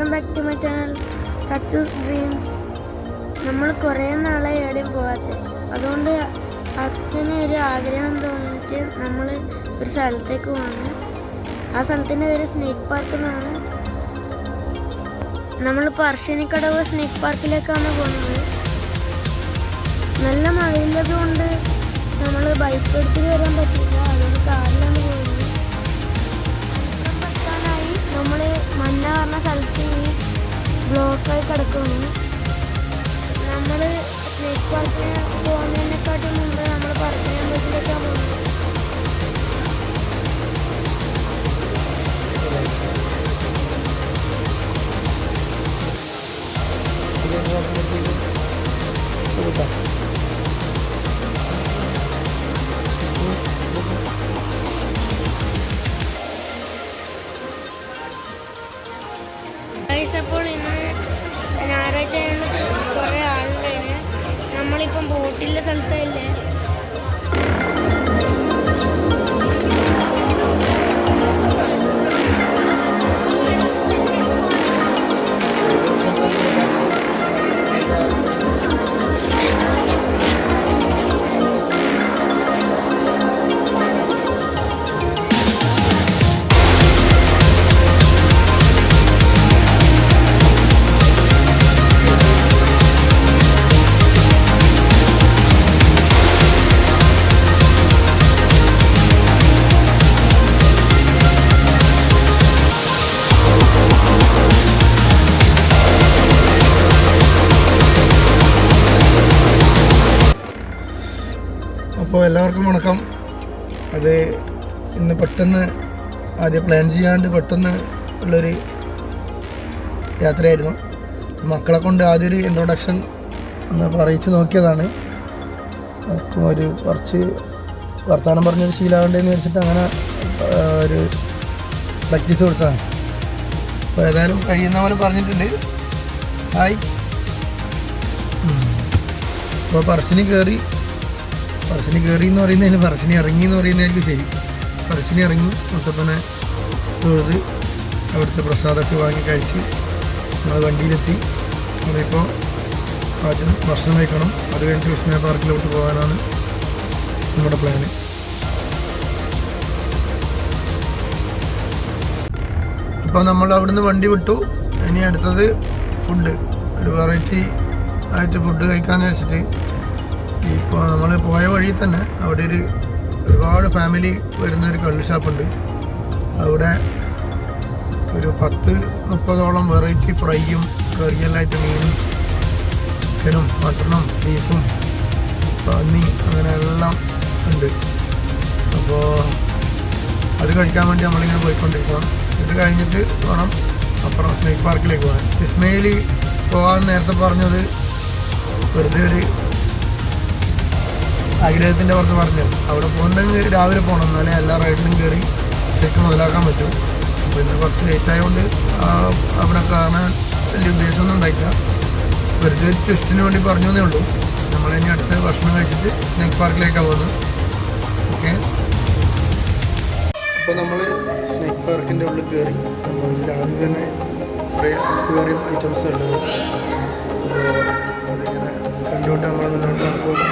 Welcome back to my channel Chachu's dreams. നമ്മൾ കുറേ നാളെ എവിടെയും പോകാത്ത, അതുകൊണ്ട് അച്ഛന് ഒരു ആഗ്രഹം തോന്നിയിട്ട് നമ്മൾ ഒരു സ്ഥലത്തേക്ക് പോകുന്നു. ആ സ്ഥലത്തിൻ്റെ പേര് സ്നേക്ക് പാർക്ക് എന്നാണ്. നമ്മൾ പറശ്ശിനിക്കടവ് സ്നേക്ക് പാർക്കിലേക്കാണ് പോകുന്നത്. നല്ല മഴയുള്ളത് കൊണ്ട് നമ്മൾ ബൈക്ക് എടുത്ത് വരാൻ പറ്റില്ല, അതുകൊണ്ട് കാറിലാണ് പോകുന്നത്. നമ്മൾ മഞ്ഞ പറഞ്ഞ സ്ഥലത്ത് ഈ ബ്ലോക്കായി കിടക്കുന്നു. നമ്മൾ സ്നേക്ക് പാർക്കിന് പോകുന്നതിനെക്കാട്ടും മുമ്പ് നമ്മൾ പറശ്ശിനിക്കടവിലേക്കാണ് പോകുന്നത്. അപ്പോൾ ഇന്ന് ഞായറാഴ്ച കുറേ ആളുണ്ടായിരുന്നു. നമ്മളിപ്പം ബോട്ടിലെ സ്ഥലത്തല്ലേ. അപ്പോൾ എല്ലാവർക്കും വണക്കം. അത് ഇന്ന് പെട്ടെന്ന് ആദ്യം പ്ലാൻ ചെയ്യാണ്ട് പെട്ടെന്ന് ഉള്ളൊരു യാത്രയായിരുന്നു. മക്കളെ കൊണ്ട് ആദ്യം ഒരു ഇൻട്രൊഡക്ഷൻ ഒന്ന് പറയിച്ച് നോക്കിയതാണ്. അവർക്കും ഒരു കുറച്ച് വർത്തമാനം പറഞ്ഞൊരു ശീലമാകേണ്ടതെന്ന് വെച്ചിട്ട് അങ്ങനെ ഒരു പ്രാക്ടീസ് കൊടുത്തതാണ്. അപ്പോൾ ഏതായാലും കഴിയുന്ന പോലെ പറഞ്ഞിട്ടുണ്ട്. ഹായ്. അപ്പോൾ പറശ്ശിനി കയറി എന്ന് പറയുന്നതിന് പറശ്ശിനി ഇറങ്ങി എന്ന് പറയുന്നതായിരിക്കും ശരി. പറശ്ശിനി ഇറങ്ങി മുത്തപ്പനെ തൊഴുത് അവിടുത്തെ പ്രസാദമൊക്കെ വാങ്ങി കഴിച്ച് നമ്മൾ വണ്ടിയിലെത്തി. നമ്മളിപ്പോൾ ആദ്യം ഭക്ഷണം കഴിക്കണം, അത് കഴിഞ്ഞിട്ട് വിസ്മയ പാർക്കിലോട്ട് പോകാനാണ് നമ്മുടെ പ്ലാന്. ഇപ്പോൾ നമ്മൾ അവിടുന്ന് വണ്ടി വിട്ടു. ഇനി അടുത്തത് ഫുഡ്, ഒരു വെറൈറ്റി ആയിട്ട് ഫുഡ് കഴിക്കാമെന്ന് വെച്ചിട്ട് ഇപ്പോൾ നമ്മൾ പോയ വഴി തന്നെ അവിടെ ഒരുപാട് ഫാമിലി വരുന്നൊരു കള്ള് ഷാപ്പുണ്ട്. അവിടെ ഒരു 10-30ഓളം വെറൈറ്റി ഫ്രൈയും കറിയെല്ലായിട്ട് മീനും ചിക്കനും മട്ടണും ബീഫും പന്നി അങ്ങനെ എല്ലാം ഉണ്ട്. അപ്പോൾ അത് കഴിക്കാൻ വേണ്ടി നമ്മളിങ്ങനെ പോയിക്കൊണ്ടിരിക്കണം. ഇത് കഴിഞ്ഞിട്ട് വേണം അപ്പുറം സ്നേക്ക് പാർക്കിലേക്ക് പോകാൻ. വിസ്മയിൽ പോകാൻ നേരത്തെ പറഞ്ഞത് വെറുതെ ഒരു ആഗ്രഹത്തിൻ്റെ പുറത്ത് പറഞ്ഞത്. അവിടെ പോകുന്നെങ്കിൽ രാവിലെ പോകണം, എന്നാലേ എല്ലാ റൈഡിലും കയറി ശരിക്കും മുതലാക്കാൻ പറ്റും. അപ്പോൾ ഇന്ന് കുറച്ച് ലേറ്റ് ആയതുകൊണ്ട് അവിടെ കാണാൻ വലിയ ഉദ്ദേശമൊന്നും ഉണ്ടായില്ല. വെറുതെ ഒരു ട്വിസ്റ്റിന് വേണ്ടി പറഞ്ഞതേ ഉള്ളൂ. നമ്മളിനി അടുത്ത് ഭക്ഷണം കഴിച്ചിട്ട് സ്നേക്ക് പാർക്കിലേക്കാണ് പോകുന്നത്. ഓക്കെ, അപ്പോൾ നമ്മൾ സ്നേക്ക് പാർക്കിൻ്റെ ഉള്ളിൽ കയറി. അപ്പോൾ ഇതിൽ ആദ്യം തന്നെ കുറേ അക്വേറിയം ഐറ്റംസ് ഉള്ളത്. അപ്പോൾ അതിങ്ങനെ കണ്ടുകൊണ്ട് നമ്മൾ മുന്നോട്ട് പോകും.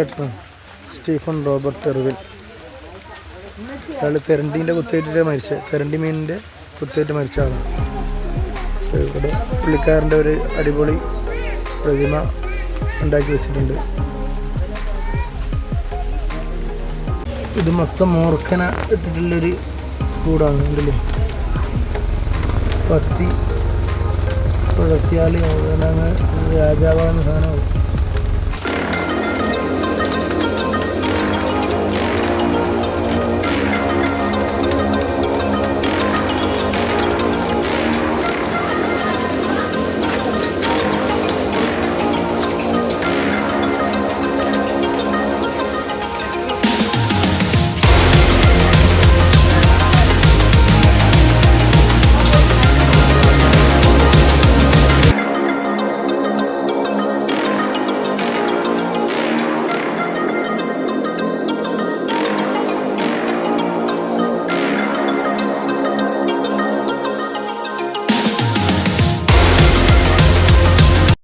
ചേട്ടനാണ്, സ്റ്റീഫൻ റോബർട്ട് എർവിൻ. അയാൾ തെരണ്ടീൻ്റെ കുത്തേറ്റിട്ട് തെരണ്ടി മീനിൻ്റെ കുത്തേറ്റ് മരിച്ച ആളാണ്. ഇവിടെ പുള്ളിക്കാരൻ്റെ ഒരു അടിപൊളി പ്രതിമ ഉണ്ടാക്കി വെച്ചിട്ടുണ്ട്. ഇത് മൊത്തം മൂർഖന ഇട്ടിട്ടുള്ളൊരു കൂടാണ്. ഉണ്ടല്ലേ, കത്തി പുഴത്തിയാൽ രാജാവാകുന്ന സാധനമാവും.